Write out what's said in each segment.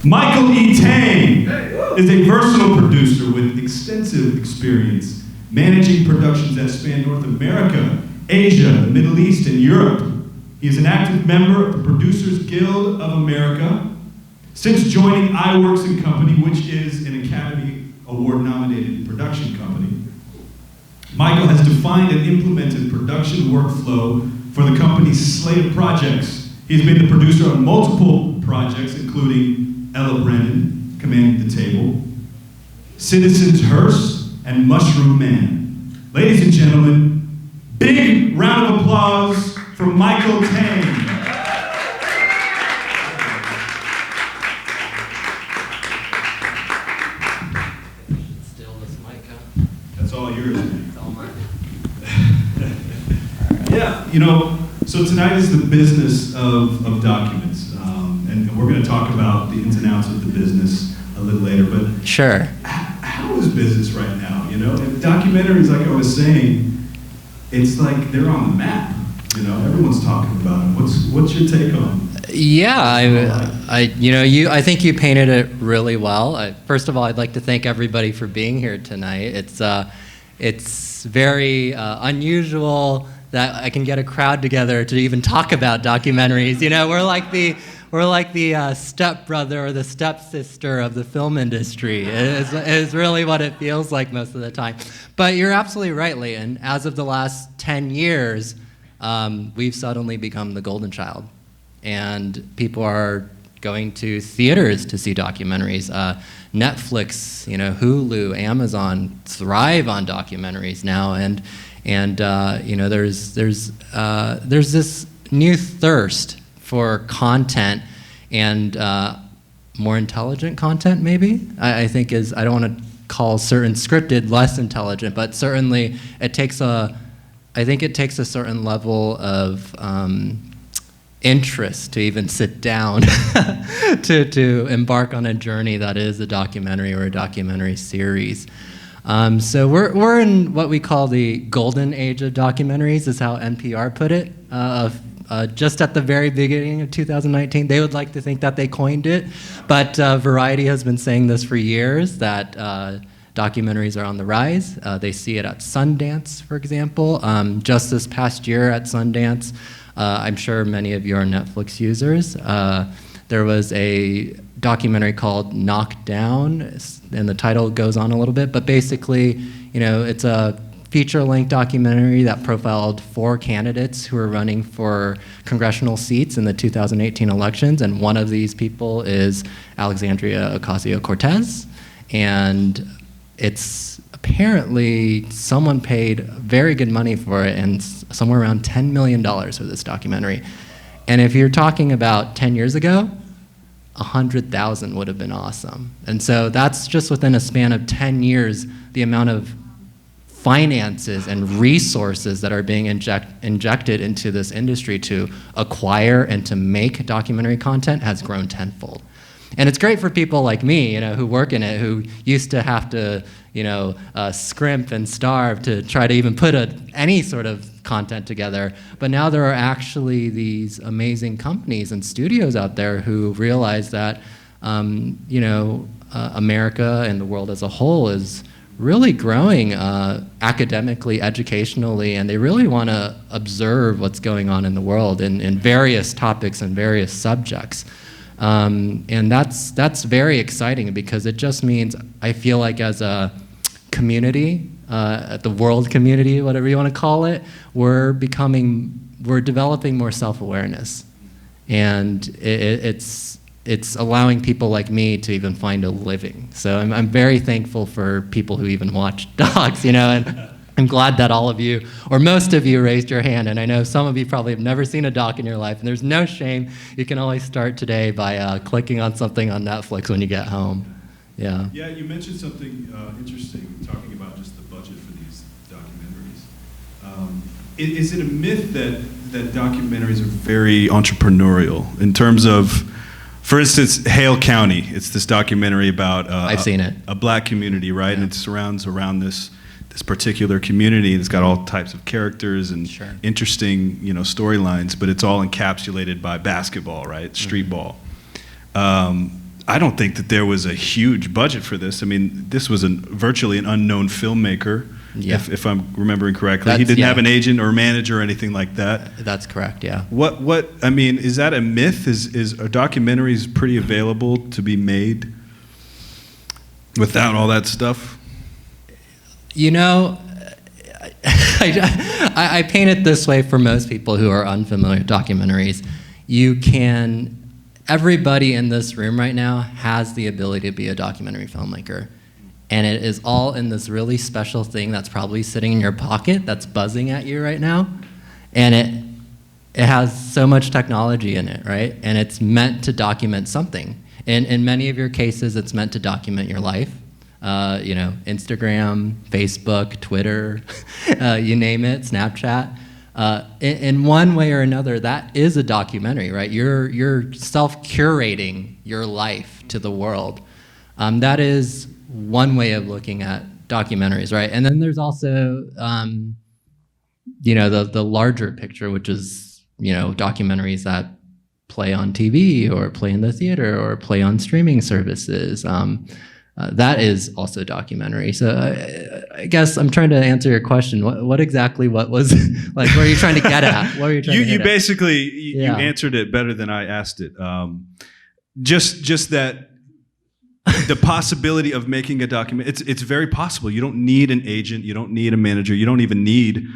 Michael E. Tang is a versatile producer with extensive experience managing productions that span North America, Asia, the Middle East, and Europe. He is an active member of the Producers Guild of America. Since joining IWERKS and Company, which is an Academy Award-nominated production company, Michael has defined and implemented production workflow for the company's slate of projects. He's been the producer on multiple projects, including Ella Brennan, Commanding the Table, Citizens Hearst, and Mushroom Man. Ladies and gentlemen, big round of applause for Michael Tang. Steal this mic, huh? That's all yours. It's all mine. Yeah, you know, so tonight is the business of documents. And we're going to talk about the ins and outs of the business a little later. But sure. How is business right now? You know, and documentaries, like I was saying, it's like they're on the map. You know, everyone's talking about them. What's your take on? Yeah, I think you painted it really well. First of all, I'd like to thank everybody for being here tonight. It's very unusual that I can get a crowd together to even talk about documentaries. You know, we're like the stepbrother or the stepsister of the film industry. Is really what it feels like most of the time. But you're absolutely right, Leighton. As of the last 10 years, we've suddenly become the golden child. And people are going to theaters to see documentaries. Netflix, you know, Hulu, Amazon thrive on documentaries now. And you know, there's this new thirst for content and more intelligent content, maybe. I think I don't want to call certain scripted less intelligent, but certainly I think it takes a certain level of interest to even sit down to embark on a journey that is a documentary or a documentary series. So we're in what we call the golden age of documentaries, is how NPR put it. Just at the very beginning of 2019, they would like to think that they coined it, but Variety has been saying this for years, that documentaries are on the rise. They see it at Sundance, for example. Just this past year at Sundance, I'm sure many of you are Netflix users. There was a documentary called Knocked Down, and the title goes on a little bit, but basically, you know, it's a feature-length documentary that profiled 4 candidates who were running for congressional seats in the 2018 elections, and one of these people is Alexandria Ocasio-Cortez, and it's apparently someone paid very good money for it, and somewhere around $10 million for this documentary. And if you're talking about 10 years ago, 100,000 would have been awesome. And so that's just within a span of 10 years, the amount of finances and resources that are being injected into this industry to acquire and to make documentary content has grown tenfold. And it's great for people like me, you know, who work in it, who used to have to, you know, scrimp and starve to try to even put any sort of content together. But now there are actually these amazing companies and studios out there who realize that, you know, America and the world as a whole is really growing academically, educationally, and they really want to observe what's going on in the world in various topics and various subjects. And that's very exciting, because it just means, I feel like as a community, the world community, whatever you want to call it, we're developing more self-awareness. And it's allowing people like me to even find a living. So I'm very thankful for people who even watch docs, you know, and I'm glad that all of you, or most of you, raised your hand. And I know some of you probably have never seen a doc in your life, and there's no shame. You can always start today by clicking on something on Netflix when you get home. Yeah. Yeah, you mentioned something interesting, talking about just the budget for these documentaries. Is it a myth that documentaries are very entrepreneurial in terms of, for instance, Hale County? It's this documentary about I've seen it. A black community, right? Yeah. And it surrounds around this particular community. It's got all types of characters and sure. interesting, you know, storylines, but it's all encapsulated by basketball, right? Street ball. I don't think that there was a huge budget for this. I mean, this was virtually an unknown filmmaker, if I'm remembering correctly. He didn't have an agent or manager or anything like that. That's correct, yeah. What I mean, is that a myth? Are documentaries pretty available to be made without all that stuff? You know, I paint it this way for most people who are unfamiliar with documentaries. Everybody in this room right now has the ability to be a documentary filmmaker. And it is all in this really special thing that's probably sitting in your pocket that's buzzing at you right now. And it has so much technology in it, right? And it's meant to document something. And in many of your cases, it's meant to document your life. Instagram, Facebook, Twitter, you name it, Snapchat. In one way or another, that is a documentary, right? You're self-curating your life to the world. That is one way of looking at documentaries, right? And then there's also, the larger picture, which is, documentaries that play on TV or play in the theater or play on streaming services. That is also documentary. So I guess I'm trying to answer your question. What exactly was like? What are you trying to get at? What are you trying to get at? You answered it better than I asked it. Just that the possibility of making a document. It's very possible. You don't need an agent. You don't need a manager. You don't even need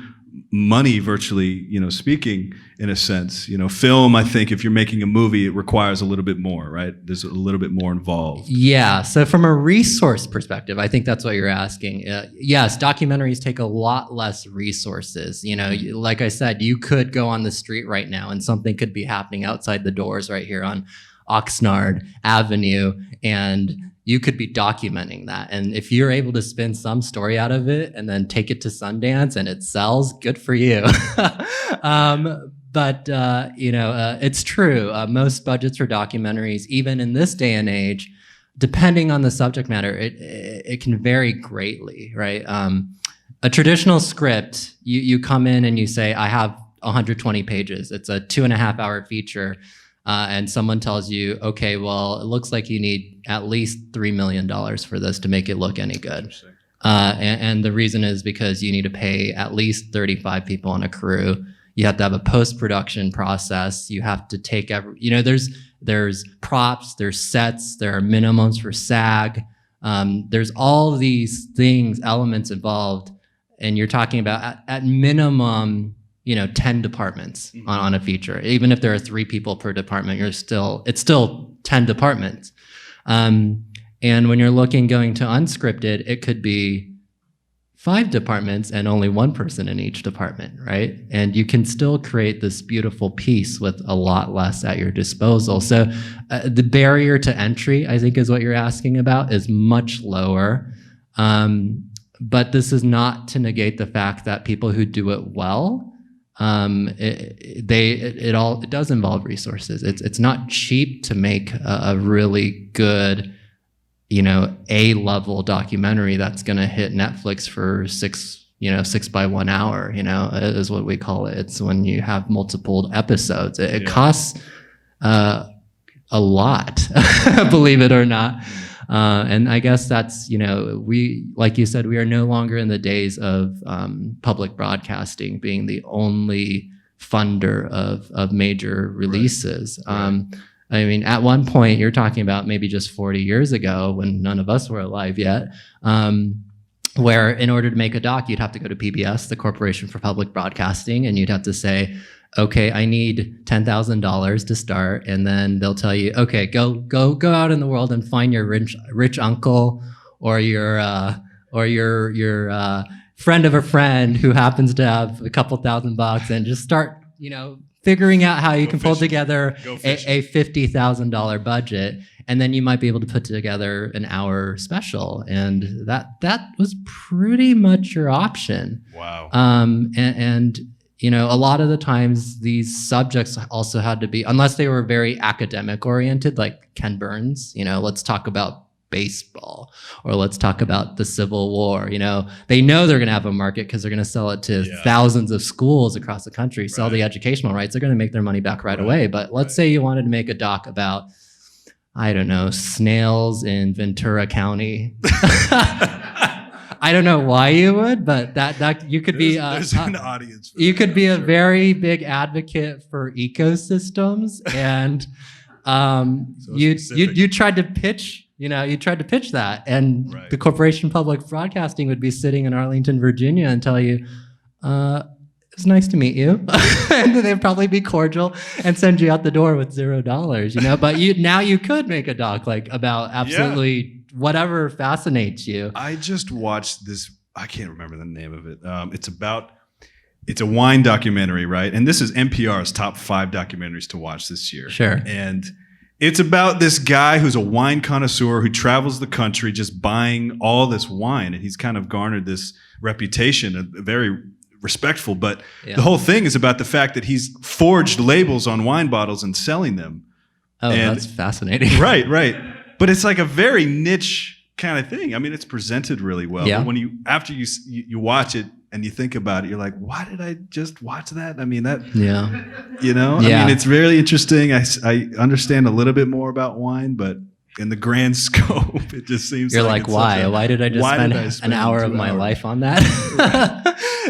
money, virtually, speaking, in a sense. Film, I think, if you're making a movie, it requires a little bit more, right? There's a little bit more involved. Yeah, so from a resource perspective, I think that's what you're asking. Yes, documentaries take a lot less resources. Like I said, you could go on the street right now and something could be happening outside the doors right here on Oxnard Avenue, and you could be documenting that. And if you're able to spin some story out of it and then take it to Sundance and it sells, good for you. But it's true. Most budgets for documentaries, even in this day and age, depending on the subject matter, it can vary greatly, right? A traditional script, you come in and you say, I have 120 pages. It's a 2.5-hour feature. And someone tells you, okay, well, it looks like you need at least $3 million for this to make it look any good. And the reason is because you need to pay at least 35 people on a crew. You have to have a post-production process. You have to take there's props, there's sets, there are minimums for SAG. There's all these elements involved. And you're talking about at minimum, 10 departments on a feature. Even if there are 3 people per department, it's still 10 departments. And when you're going to unscripted, it could be 5 departments and only 1 person in each department, right? And you can still create this beautiful piece with a lot less at your disposal. So the barrier to entry, I think is what you're asking about, is much lower. But this is not to negate the fact that people who do it well, it does involve resources. It's not cheap to make a really good, A-level documentary that's going to hit Netflix for 6 by 1 hour, is what we call it. It's when you have multiple episodes. It costs a lot, believe it or not. And I guess that's, like you said, we are no longer in the days of public broadcasting being the only funder of major releases. Right. I mean, at one point, you're talking about maybe just 40 years ago when none of us were alive yet, where in order to make a doc, you'd have to go to PBS, the Corporation for Public Broadcasting, and you'd have to say, okay, I need $10,000 to start, and then they'll tell you, okay, go out in the world and find your rich uncle or your friend of a friend who happens to have a couple $1,000 and just start, figuring out how you can pull together a $50,000 budget, and then you might be able to put together an hour special, and that was pretty much your option. Wow. And a lot of the times these subjects also had to be, unless they were very academic oriented, like Ken Burns, let's talk about baseball, or let's talk about the Civil War. They know they're going to have a market because they're going to sell it to thousands of schools across the country, sell the educational rights. They're going to make their money back right away. But let's say you wanted to make a doc about I don't know, snails in Ventura County. I don't know why you would, but that you could be there's an audience for you that, could be I'm a sure. very big advocate for ecosystems, and you tried to pitch, that, and Right. the Corporation Public Broadcasting would be sitting in Arlington, Virginia, and tell you, it's nice to meet you. And they'd probably be cordial and send you out the door with $0, But now you could make a doc about absolutely whatever fascinates you. I just watched this. I can't remember the name of it. It's a wine documentary, right? And this is NPR's top 5 documentaries to watch this year. Sure. And it's about this guy who's a wine connoisseur who travels the country just buying all this wine, and he's kind of garnered this reputation, very respectful. But the whole thing is about the fact that he's forged labels on wine bottles and selling them. Oh, and that's fascinating. Right. But it's like a very niche kind of thing. I mean, it's presented really well. Yeah. But when after you watch it and you think about it, you're like, why did I just watch that? I mean, Yeah. I mean, it's really interesting. I understand a little bit more about wine, but in the grand scope, it just seems You're like like, why? Why did I just spend an hour of my life on that?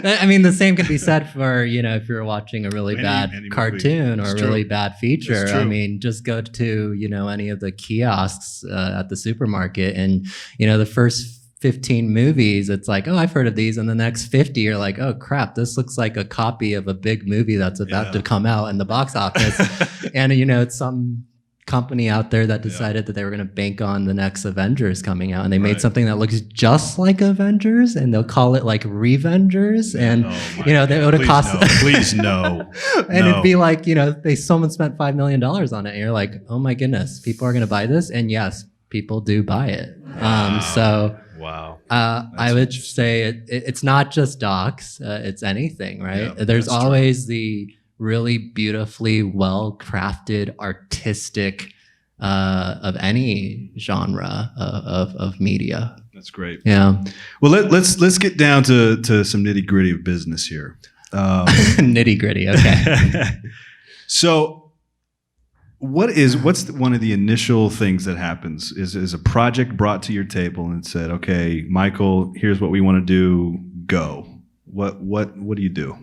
I mean, the same could be said for, if you're watching a really bad cartoon or a really bad feature. I mean, just go to, any of the kiosks at the supermarket, and, the first 15 movies, it's like, oh, I've heard of these. And the next 50, you're like, oh, crap, this looks like a copy of a big movie that's about to come out in the box office. And, it's some company out there that decided that they were going to bank on the next Avengers coming out, and they made something that looks just like Avengers, and they'll call it like Revengers, and they would have cost please no. And it'd be like, someone spent $5 million on it, and you're like, oh my goodness, people are going to buy this. And yes, people do buy it. Wow. I would say it's not just docs, it's anything, right? Yeah, there's that's always the really beautifully well-crafted, artistic of any genre of media. That's great. Yeah. Well, let's get down to some nitty gritty of business here. Nitty gritty. Okay. So, what's one of the initial things that happens? Is a project brought to your table and said, "Okay, Michael, here's what we want to do. Go." What do you do?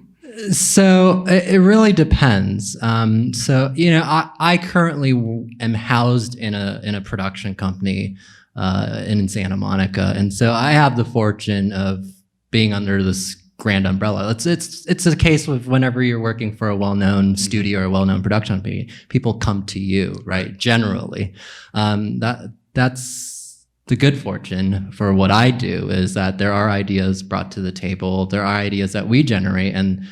So it really depends. I currently am housed in a production company in Santa Monica, and so I have the fortune of being under this grand umbrella. It's a case of whenever you're working for a well-known studio or a well-known production company, people come to you, right? Generally, that's the good fortune for what I do, is that there are ideas brought to the table. There are ideas that we generate, and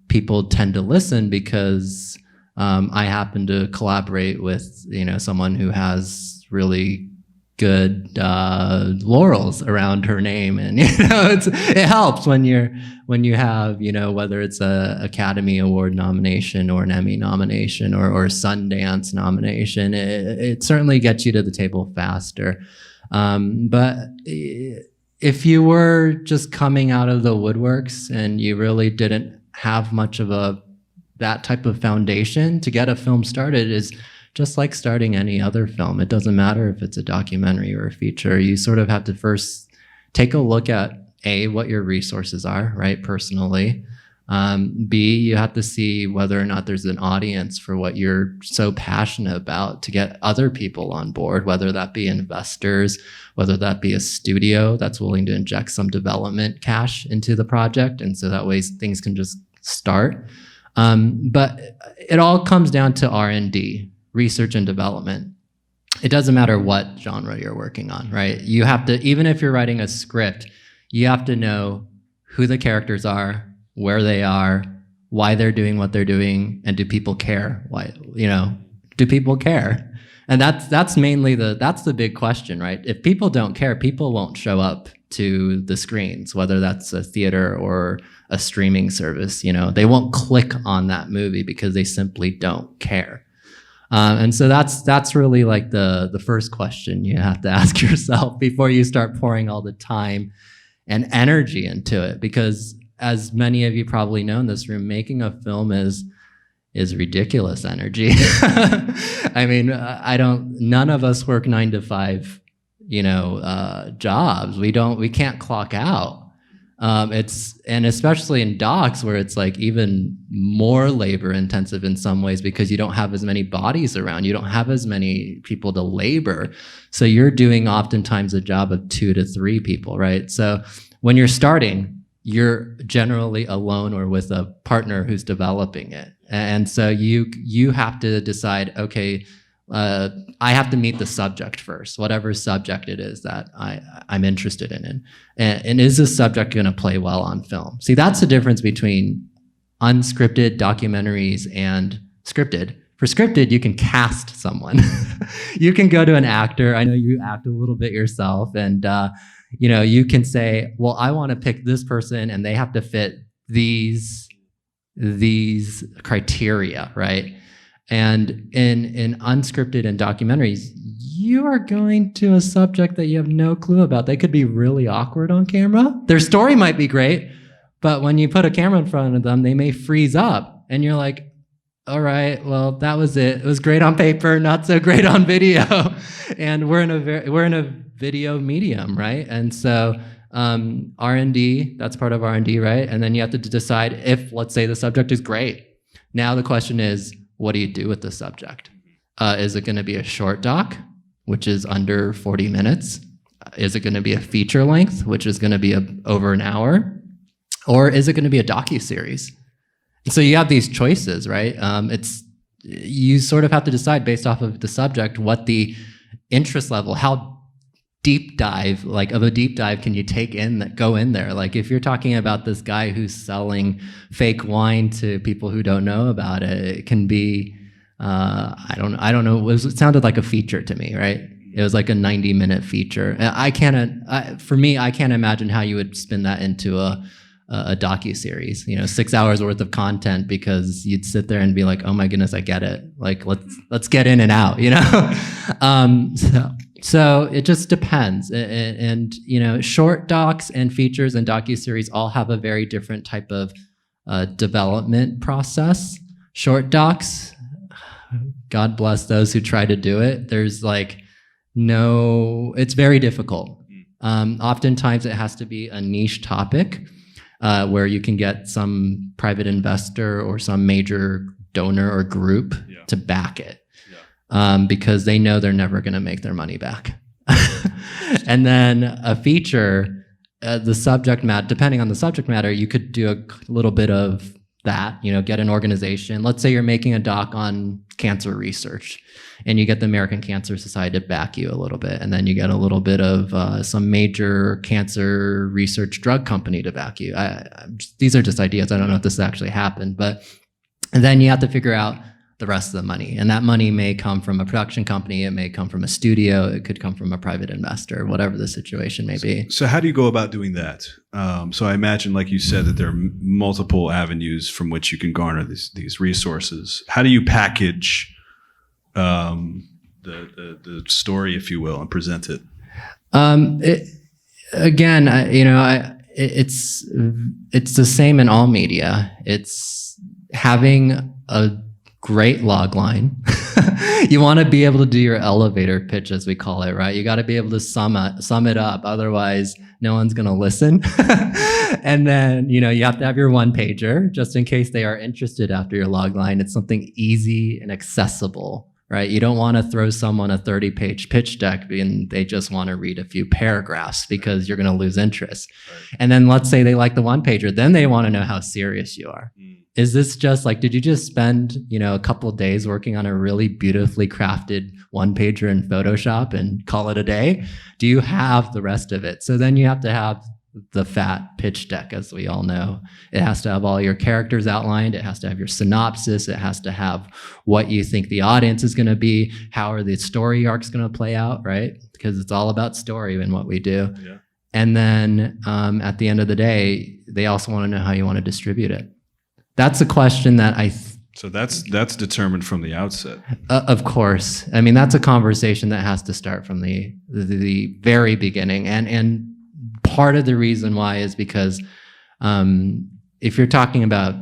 people tend to listen because I happen to collaborate with, someone who has really good laurels around her name, and it helps when you have, whether it's a Academy Award nomination or an Emmy nomination or a Sundance nomination. It certainly gets you to the table faster. But if you were just coming out of the woodworks and you really didn't have much of that type of foundation, to get a film started is just like starting any other film. It doesn't matter if it's a documentary or a feature. You sort of have to first take a look at what your resources are, right, personally. B, you have to see whether or not there's an audience for what you're so passionate about, to get other people on board, whether that be investors, whether that be a studio that's willing to inject some development cash into the project. And so that way things can just start. But it all comes down to R&D, research and development. It doesn't matter what genre you're working on, right? You have to, even if you're writing a script, you have to know who the characters are, where they are, why they're doing what they're doing, and do people care? Do people care? And that's mainly that's the big question, right? If people don't care, people won't show up to the screens, whether that's a theater or a streaming service. They won't click on that movie because they simply don't care. And so that's really like the first question you have to ask yourself before you start pouring all the time and energy into it. Because as many of you probably know in this room, making a film is is ridiculous energy. I mean, none of us work 9 to 5, jobs. We can't clock out. And especially in docs where it's like even more labor intensive in some ways because you don't have as many bodies around, you don't have as many people to labor. So you're doing oftentimes a job of 2 to 3 people, right? So when you're starting, you're generally alone or with a partner who's developing it. And so you have to decide, okay, I have to meet the subject first, whatever subject it is that I'm interested in. And is this subject going to play well on film? See, that's the difference between unscripted documentaries and scripted. For scripted, you can cast someone. You can go to an actor. I know you act a little bit yourself. And, you can say, well, I want to pick this person and they have to fit these criteria, right? And in unscripted and documentaries, you are going to a subject that you have no clue about. They could be really awkward on camera. Their story might be great, but when you put a camera in front of them, they may freeze up. And you're like, all right, well, that was it. It was great on paper, not so great on video. And we're in a video medium, right? And so R&D, that's part of R&D, right? And then you have to decide if, let's say, the subject is great. Now the question is, what do you do with the subject? Is it going to be a short doc, which is under 40 minutes? Is it going to be a feature length, which is going to be over an hour? Or is it going to be a docuseries? So you have these choices, right? You sort of have to decide based off of the subject what the interest level, how deep dive can you go in there? Like if you're talking about this guy who's selling fake wine to people who don't know about it, it can be, I don't know, it sounded like a feature to me, right? It was like a 90-minute feature. I can't imagine how you would spin that into a docuseries, 6 hours worth of content, because you'd sit there and be like, oh my goodness, I get it. Like, let's get in and out, So it just depends. And short docs and features and docuseries all have a very different type of development process. Short docs, God bless those who try to do it. There's it's very difficult. Oftentimes it has to be a niche topic where you can get some private investor or some major donor or group to back it. Because they know they're never going to make their money back. And then a feature, the subject matter, depending on the subject matter, you could do a little bit of that, get an organization. Let's say you're making a doc on cancer research and you get the American Cancer Society to back you a little bit. And then you get a little bit of some major cancer research drug company to back you. These are just ideas. I don't know if this actually happened, and then you have to figure out the rest of the money. And that money may come from a production company, it may come from a studio, it could come from a private investor, whatever the situation may be. So how do you go about doing that? So I imagine, like you said, that there are multiple avenues from which you can garner these resources. How do you package the story, if you will, and present it? It's the same in all media. It's having a great log line. You want to be able to do your elevator pitch, as we call it, right? You got to be able to sum it up. Otherwise, no one's going to listen. And then, you have to have your one pager just in case they are interested after your log line. It's something easy and accessible, right? You don't want to throw someone a 30-page pitch deck and they just want to read a few paragraphs because you're going to lose interest. Right. And then let's say they like the one pager, then they want to know how serious you are. Is this just did you just spend, a couple of days working on a really beautifully crafted one pager in Photoshop and call it a day? Do you have the rest of it? So then you have to have the fat pitch deck, as we all know. It has to have all your characters outlined. It has to have your synopsis. It has to have what you think the audience is going to be. How are the story arcs going to play out, right? Because it's all about story in what we do. Yeah. And then at the end of the day, they also want to know how you want to distribute it. That's a question that So that's determined from the outset. Of course. I mean, that's a conversation that has to start from the very beginning. And part of the reason why is because if you're talking about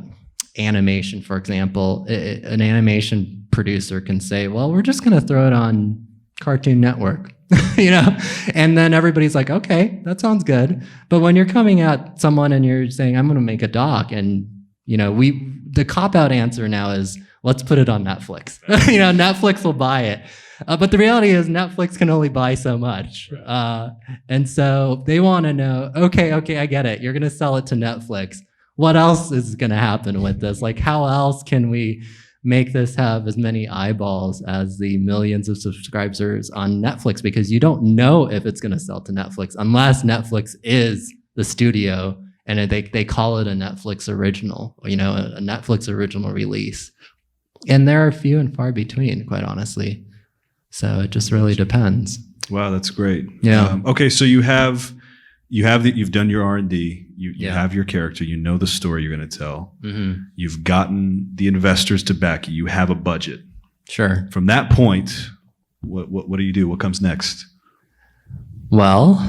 animation, for example, an animation producer can say, well, we're just going to throw it on Cartoon Network, and then everybody's like, okay, that sounds good. But when you're coming at someone and you're saying, I'm going to make a doc, and the cop-out answer now is, let's put it on Netflix. Netflix will buy it. But the reality is Netflix can only buy so much. And so they want to know, okay, I get it. You're going to sell it to Netflix. What else is going to happen with this? Like, how else can we make this have as many eyeballs as the millions of subscribers on Netflix? Because you don't know if it's going to sell to Netflix unless Netflix is the studio and they call it a Netflix original, a Netflix original release. And there are few and far between, quite honestly. So it just really depends. Wow, that's great. Yeah. Okay, so you've done your R&D. You have your character. You know the story you're going to tell. Mm-hmm. You've gotten the investors to back you. You have a budget. Sure. From that point, what do you do? What comes next? Well,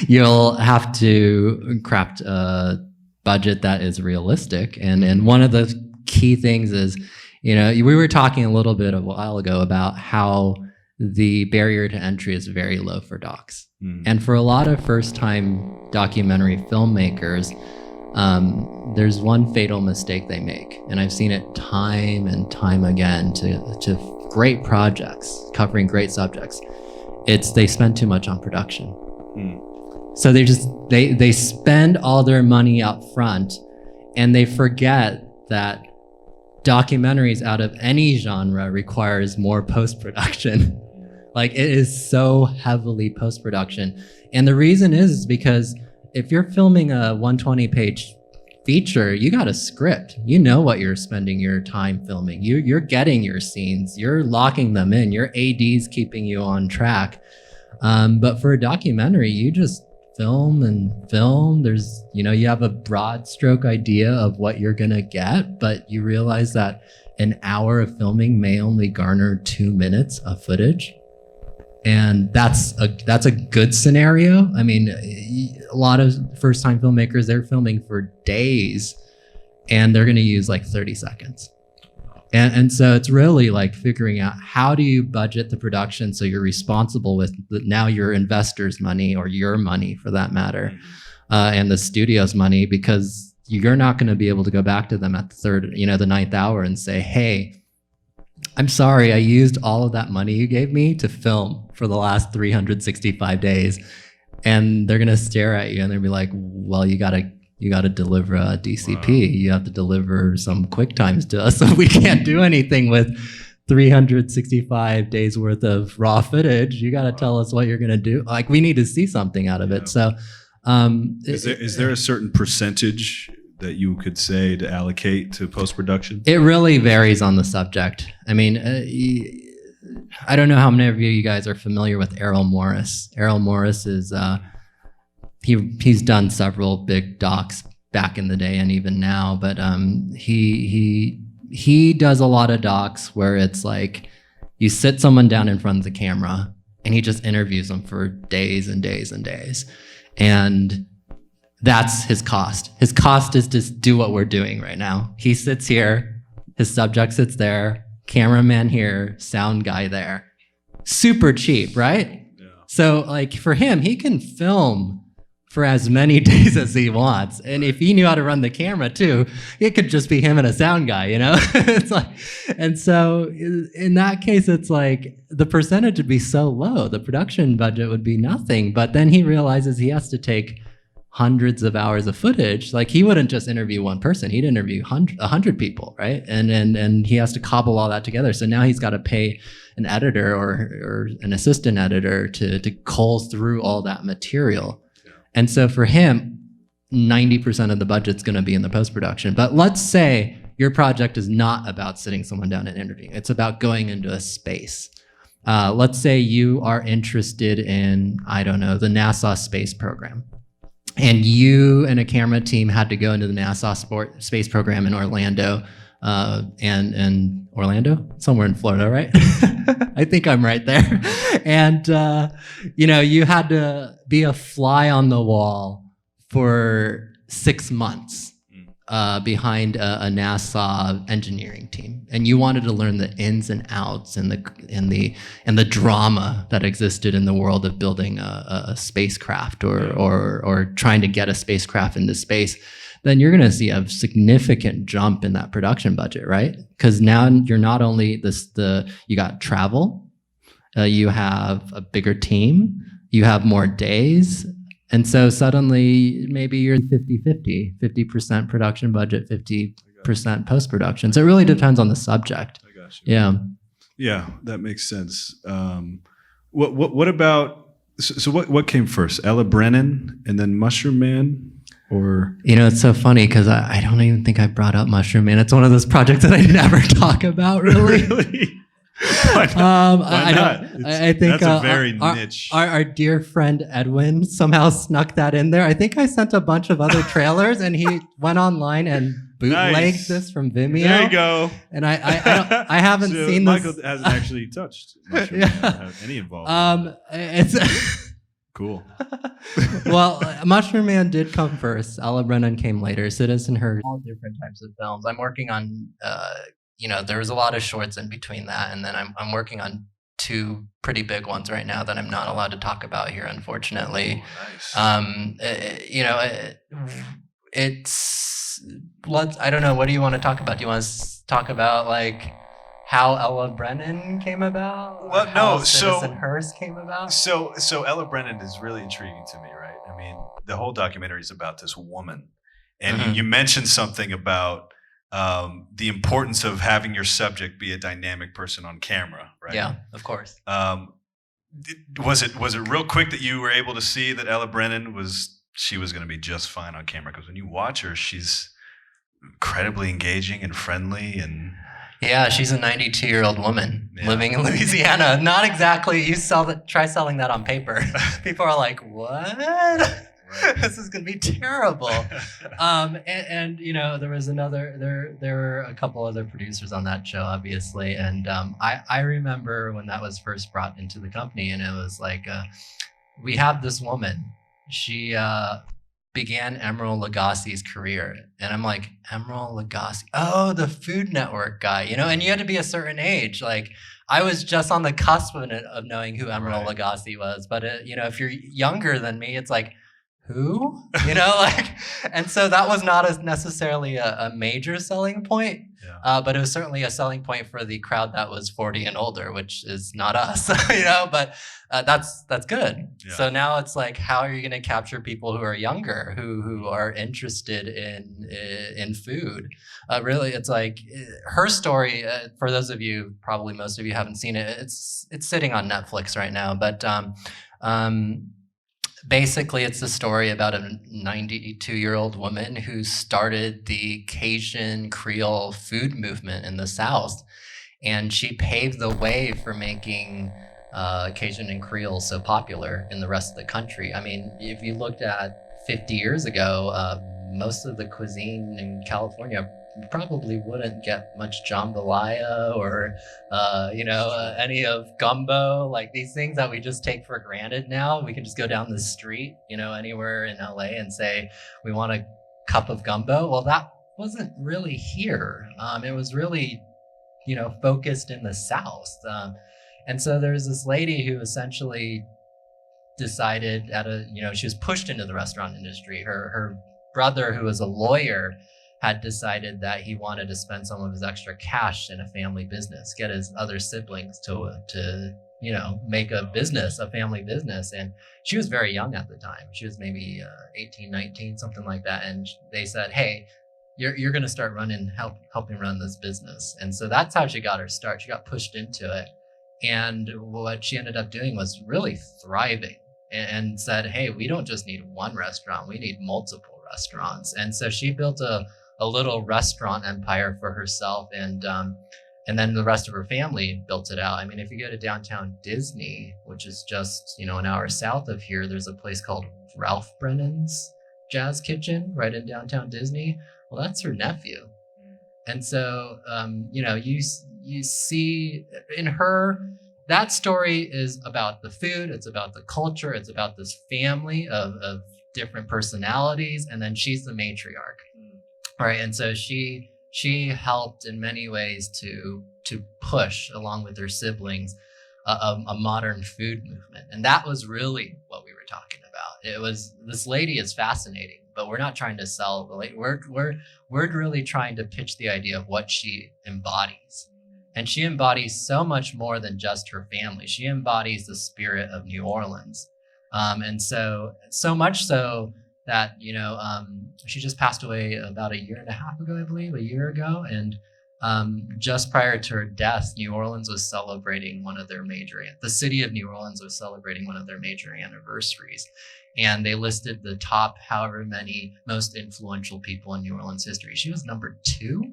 you'll have to craft a budget that is realistic. And one of the key things is, we were talking a little bit a while ago about how the barrier to entry is very low for docs. And for a lot of first-time documentary filmmakers, there's one fatal mistake they make. And I've seen it time and time again to great projects covering great subjects. They spend too much on production. So they spend all their money up front, and they forget that documentaries out of any genre requires more post-production. Like, it is so heavily post-production. And the reason is because if you're filming a 120-page feature, you got a script. You know what you're spending your time filming. You're getting your scenes. You're locking them in. Your AD's keeping you on track. But for a documentary, you just film and film. There's, you have a broad stroke idea of what you're gonna get, but you realize that an hour of filming may only garner 2 minutes of footage. And that's a good scenario. I mean, a lot of first-time filmmakers, they're filming for days and they're gonna use like 30 seconds. And so it's really like figuring out, how do you budget the production so you're responsible with now your investors' money, or your money for that matter, and the studio's money, because you're not going to be able to go back to them at the ninth hour and say, hey, I'm sorry, I used all of that money you gave me to film for the last 365 days. And they're going to stare at you and they'll be like, well, you got to deliver a DCP. Wow. You have to deliver some quick times to us. So we can't do anything with 365 days worth of raw footage. You got to tell us what you're going to do. Like, we need to see something out of it. So is there a certain percentage that you could say to allocate to post-production? It really varies on the subject. I mean, I don't know how many of you guys are familiar with Errol Morris. Errol Morris is... He's done several big docs back in the day and even now, but he does a lot of docs where it's like you sit someone down in front of the camera and he just interviews them for days and days and days. And that's his cost. His cost is to do what we're doing right now. He sits here, his subject sits there, cameraman here, sound guy there. Super cheap, right? Yeah. So like for him, he can film for as many days as he wants. And if he knew how to run the camera too, it could just be him and a sound guy, It's like, and so in that case, it's like the percentage would be so low, the production budget would be nothing. But then he realizes he has to take hundreds of hours of footage. Like, he wouldn't just interview one person, he'd interview 100 people, right? And he has to cobble all that together. So now he's got to pay an editor or an assistant editor to cull through all that material. And so for him, 90% of the budget's going to be in the post-production. But let's say your project is not about sitting someone down and interviewing. It's about going into a space. Let's say you are interested in, I don't know, the NASA space program. And you and a camera team had to go into the NASA space program in Orlando. And Orlando? Somewhere in Florida, right? I think I'm right there. And, you had to be a fly on the wall for 6 months behind a NASA engineering team, and you wanted to learn the ins and outs and the drama that existed in the world of building a spacecraft or trying to get a spacecraft into space, then you're going to see a significant jump in that production budget, right? Because now you're not only you got travel, you have a bigger team, you have more days. And so suddenly maybe you're 50-50, 50% production budget, 50% post-production. So it really depends on the subject. I got you. Yeah. Yeah, that makes sense. What about, so what came first? Ella Brennan and then Mushroom Man? Or it's so funny because I don't even think I brought up Mushroom Man. It's one of those projects that I never talk about, really. Really? Why not? I think that's a very niche. Our dear friend Edwin somehow snuck that in there. I think I sent a bunch of other trailers, and he went online and bootlegged this from Vimeo. There you go. And I haven't seen Michael this. hasn't actually touched Mushroom Man or have any involvement. It's cool. Well, Mushroom Man did come first. Ella Brennan came later. Citizen Hearst, all different types of films. I'm working on. There was a lot of shorts in between that, and then I'm working on 2 pretty big ones right now that I'm not allowed to talk about here, unfortunately. Oh, nice. I don't know. What do you want to talk about? Do you want to talk about like how Ella Brennan came about? Well, no. Citizen Hearst came about. So Ella Brennan is really intriguing to me, right? I mean, the whole documentary is about this woman, and you mentioned something about the importance of having your subject be a dynamic person on camera, right? Yeah, of course. Was it real quick that you were able to see that Ella Brennan was going to be just fine on camera? Because when you watch her, she's incredibly engaging and friendly, and yeah, she's a 92-year-old woman living in Louisiana. Not exactly. Try selling that on paper. People are like, what? Right. This is going to be terrible. And there was there were a couple other producers on that show, obviously. And I remember when that was first brought into the company, and it was like, we have this woman. She began Emeril Lagasse's career. And I'm like, Emeril Lagasse? Oh, the Food Network guy, and you had to be a certain age. Like, I was just on the cusp of knowing who Emeril Lagasse was. But, if you're younger than me, it's like, who? And so that was not necessarily a major selling point, but it was certainly a selling point for the crowd that was 40 and older, which is not us, but that's good. Yeah. So now it's like, how are you going to capture people who are younger, who are interested in food? Really, it's like her story, for those of you, probably most of you haven't seen it, it's sitting on Netflix right now, but basically, it's the story about a 92-year-old woman who started the Cajun Creole food movement in the South, and she paved the way for making Cajun and Creole so popular in the rest of the country. I mean, if you looked at 50 years ago, most of the cuisine in California probably wouldn't get much jambalaya or any of gumbo, like these things that we just take for granted now. We can just go down the street, anywhere in LA and say we want a cup of gumbo. Well, that wasn't really here. It was really focused in the South, and so there's this lady who essentially decided she was pushed into the restaurant industry. Her brother, who was a lawyer, had decided that he wanted to spend some of his extra cash in a family business, get his other siblings to make a family business. And she was very young at the time. She was maybe 18, 19, something like that. And they said, hey, you're going to start helping run this business. And so that's how she got her start. She got pushed into it. And what she ended up doing was really thriving and said, hey, we don't just need one restaurant, we need multiple restaurants. And so she built a little restaurant empire for herself, and then the rest of her family built it out. I mean, if you go to downtown Disney, which is just an hour south of here, there's a place called Ralph Brennan's Jazz Kitchen right in downtown Disney. Well, that's her nephew. And so you see in her, that story is about the food, it's about the culture, it's about this family of different personalities, and then she's the matriarch, right? And so she helped in many ways to push, along with her siblings, a modern food movement. And that was really what we were talking about. It was, this lady is fascinating, but we're not trying to sell the lady. We're really trying to pitch the idea of what she embodies. And she embodies so much more than just her family. She embodies the spirit of New Orleans. And so much so that, she just passed away about a year and a half ago, I believe, a year ago. And just prior to her death, New Orleans was celebrating the city of New Orleans was celebrating one of their major anniversaries. And they listed the top however many most influential people in New Orleans history. She was number 2. Wow.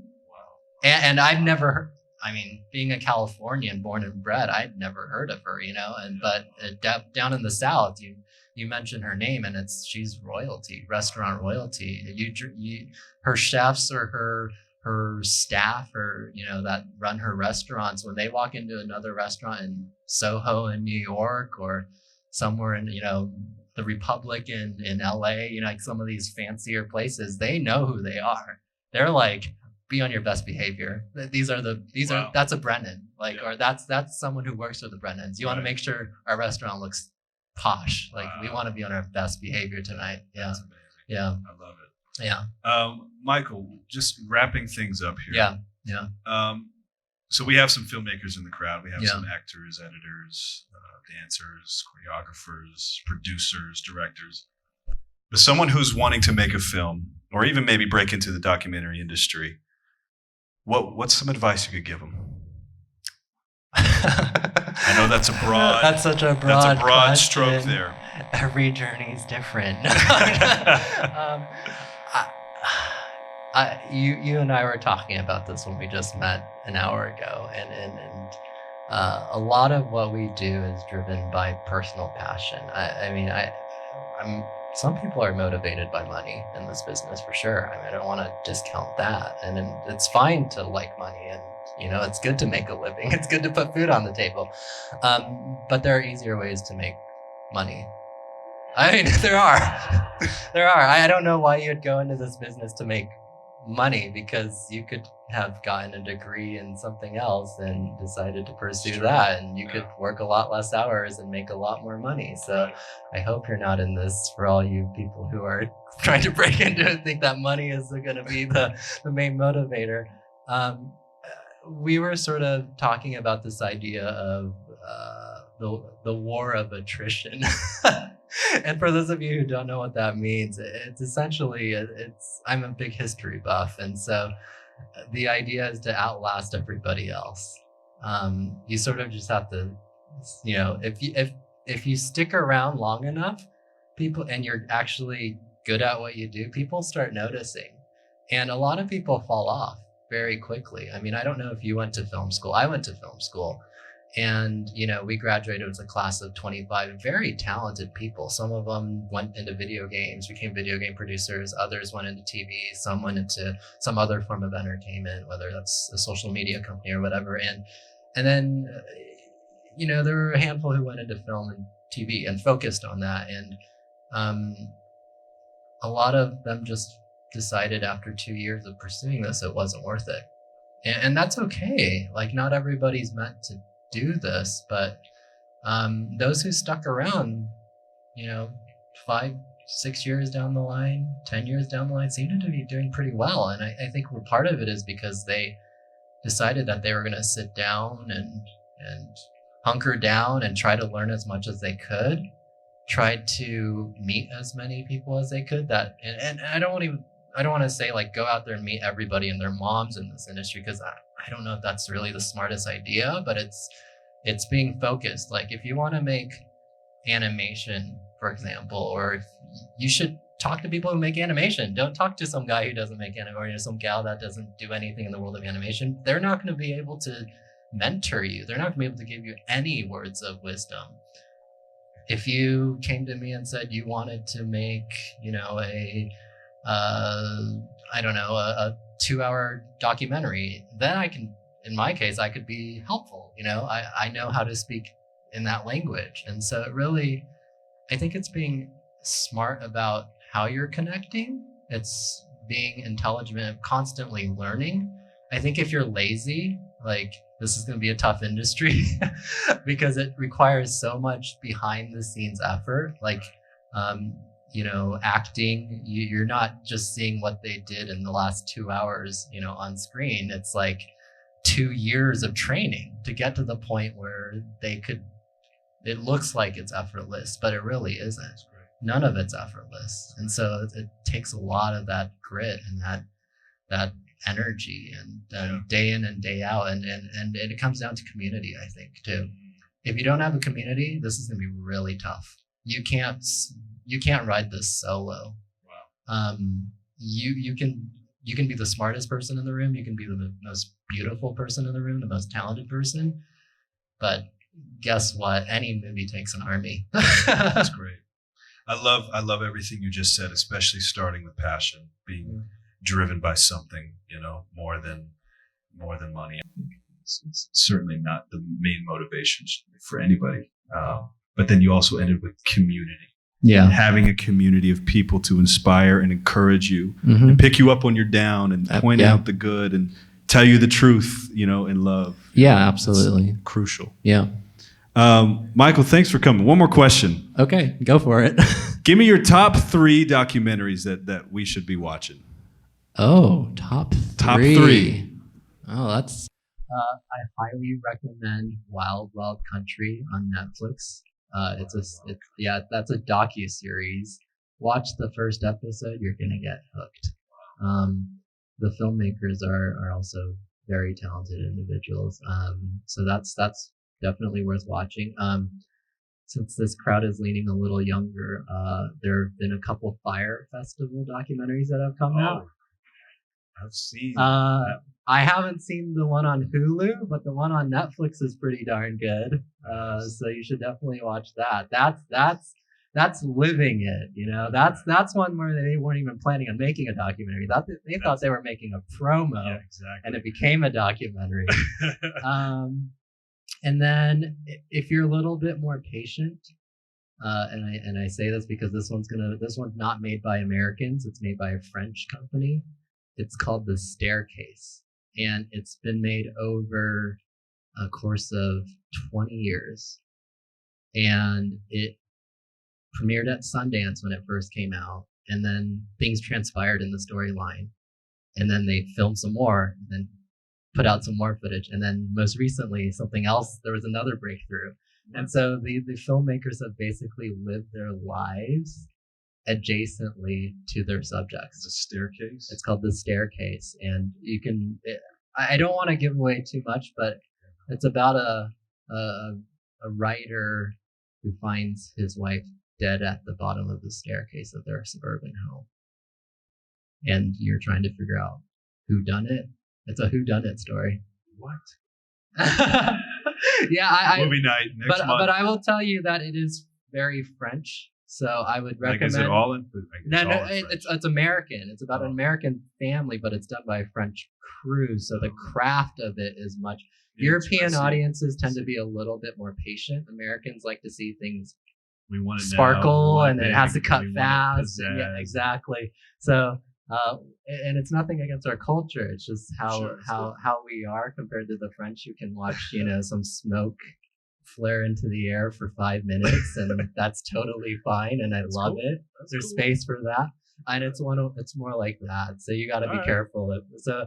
And I've never heard, being a Californian born and bred, I'd never heard of her, but down in the South, you mention her name and she's royalty, restaurant royalty. Her chefs or her staff or, that run her restaurants, when they walk into another restaurant in Soho in New York or somewhere in, the Republic in LA, like some of these fancier places, they know who they are. They're like, be on your best behavior. That's a Brennan, or that's someone who works for the Brennans. You want to make sure our restaurant looks posh. We want to be on our best behavior tonight. Yeah. That's amazing. Yeah. I love it. Yeah. Michael, just wrapping things up here. Yeah. Yeah. So we have some filmmakers in the crowd. We have Yeah. some actors, editors, dancers, choreographers, producers, directors. But someone who's wanting to make a film, or even maybe break into the documentary industry, what's some advice you could give them? I know that's a broad. That's such a broad. Question. Stroke there. Every journey is different. You and I were talking about this when we just met an hour ago, and a lot of what we do is driven by personal passion. Some people are motivated by money in this business for sure. I don't want to discount that, and it's fine to like money, and it's good to make a living. It's good to put food on the table, but there are easier ways to make money. There are. I don't know why you'd go into this business to make money, because you could have gotten a degree in something else and decided to pursue that, and you could work a lot less hours and make a lot more money. So I hope you're not in this for all you people who are trying to break into it and think that money is going to be the main motivator. We were sort of talking about this idea of the war of attrition. And for those of you who don't know what that means, it's essentially, I'm a big history buff. And so the idea is to outlast everybody else. You sort of just have to, if you stick around long enough, people, and you're actually good at what you do, people start noticing. And a lot of people fall off very quickly. I don't know if you went to film school. I went to film school. And, we graduated as a class of 25 very talented people. Some of them went into video games, became video game producers. Others went into TV. Some went into some other form of entertainment, whether that's a social media company or whatever. And then, there were a handful who went into film and TV and focused on that. And a lot of them just decided after 2 years of pursuing this, it wasn't worth it. And that's okay. Not everybody's meant to do this, but those who stuck around, 5, 6 years down the line, 10 years down the line, seem to be doing pretty well. And I think part of it is because they decided that they were going to sit down and hunker down and try to learn as much as they could, tried to meet as many people as they could. And I don't want to say go out there and meet everybody and their moms in this industry, because I don't know if that's really the smartest idea, but it's being focused. If you want to make animation, for example, or if you should talk to people who make animation. Don't talk to some guy who doesn't make animation or some gal that doesn't do anything in the world of animation. They're not going to be able to mentor you. They're not going to be able to give you any words of wisdom. If you came to me and said you wanted to make, a 2-hour documentary, then I can, in my case, I could be helpful. I know how to speak in that language. And so it really, I think it's being smart about how you're connecting. It's being intelligent, constantly learning. I think if you're lazy, like this is going to be a tough industry because it requires so much behind the scenes effort. Like, acting, you're not just seeing what they did in the last 2 hours, on screen. It's like 2 years of training to get to the point where it looks like it's effortless, but it really isn't. None of it's effortless. And so it takes a lot of that grit and that energy and day in and day out. And it comes down to community, I think, too. If you don't have a community, this is going to be really tough. You can't ride this solo. Wow. You can be the smartest person in the room. You can be the most beautiful person in the room, the most talented person. But guess what? Any movie takes an army. That's great. I love everything you just said, especially starting with passion, being driven by something, more than money. It's certainly not the main motivation for anybody. But then you also ended with community. Yeah. And having a community of people to inspire and encourage you and pick you up when you're down and point out the good and tell you the truth, in love. Yeah, absolutely. That's crucial. Yeah. Michael, thanks for coming. One more question. Okay, go for it. Give me your top 3 documentaries that we should be watching. Oh, top 3. Top 3. Oh, that's... I highly recommend Wild Wild Country on Netflix. That's a docu-series. Watch the first episode, you're gonna get hooked. The filmmakers are also very talented individuals. So that's definitely worth watching. Since this crowd is leaning a little younger, there have been a couple Fire Festival documentaries that have come out. I've seen. I haven't seen the one on Hulu, but the one on Netflix is pretty darn good. So you should definitely watch that. That's living it. That's one where they weren't even planning on making a documentary. They thought they were making a promo, and it became a documentary. And then if you're a little bit more patient, and I say this because this one's not made by Americans. It's made by a French company. It's called The Staircase, and it's been made over a course of 20 years. And it premiered at Sundance when it first came out, and then things transpired in the storyline, and then they filmed some more, and then put out some more footage, and then most recently something else, there was another breakthrough. And so the filmmakers have basically lived their lives adjacently to their subjects. The Staircase? It's called The Staircase, and I don't want to give away too much, but it's about a writer who finds his wife dead at the bottom of the staircase of their suburban home, and you're trying to figure out who done it. It's a whodunit story. What? Yeah, movie night next month. But I will tell you that it is very French. So I would recommend. Is it all in? No, it's American. It's about an American family, but it's done by a French crew. So the craft of it is much. European audiences tend to be a little bit more patient. Americans like to see things sparkle, and it has to cut fast. Yeah, exactly. So. And it's nothing against our culture. It's just how we are compared to the French, who can watch, some smoke flare into the air for 5 minutes, and that's totally fine. And I love it. There's space for that, and it's more like that. So you got to be careful. So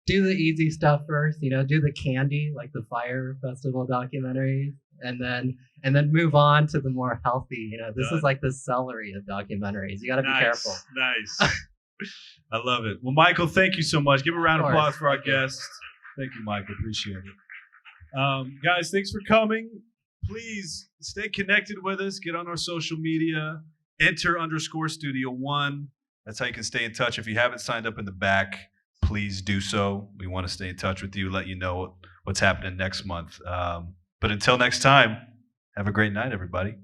do the easy stuff first. Do the candy, like the Fire Festival documentary, and then move on to the more healthy. This is like the celery of documentaries. You got to be careful. Nice. I love it. Well, Michael, thank you so much. Give a round of applause for our guests. Thank you, Michael. Appreciate it. Guys, thanks for coming. Please stay connected with us. Get on our social media. Enter_Studio1. That's how you can stay in touch. If you haven't signed up in the back, please do so. We want to stay in touch with you, let you know what's happening next month. But until next time, have a great night, everybody.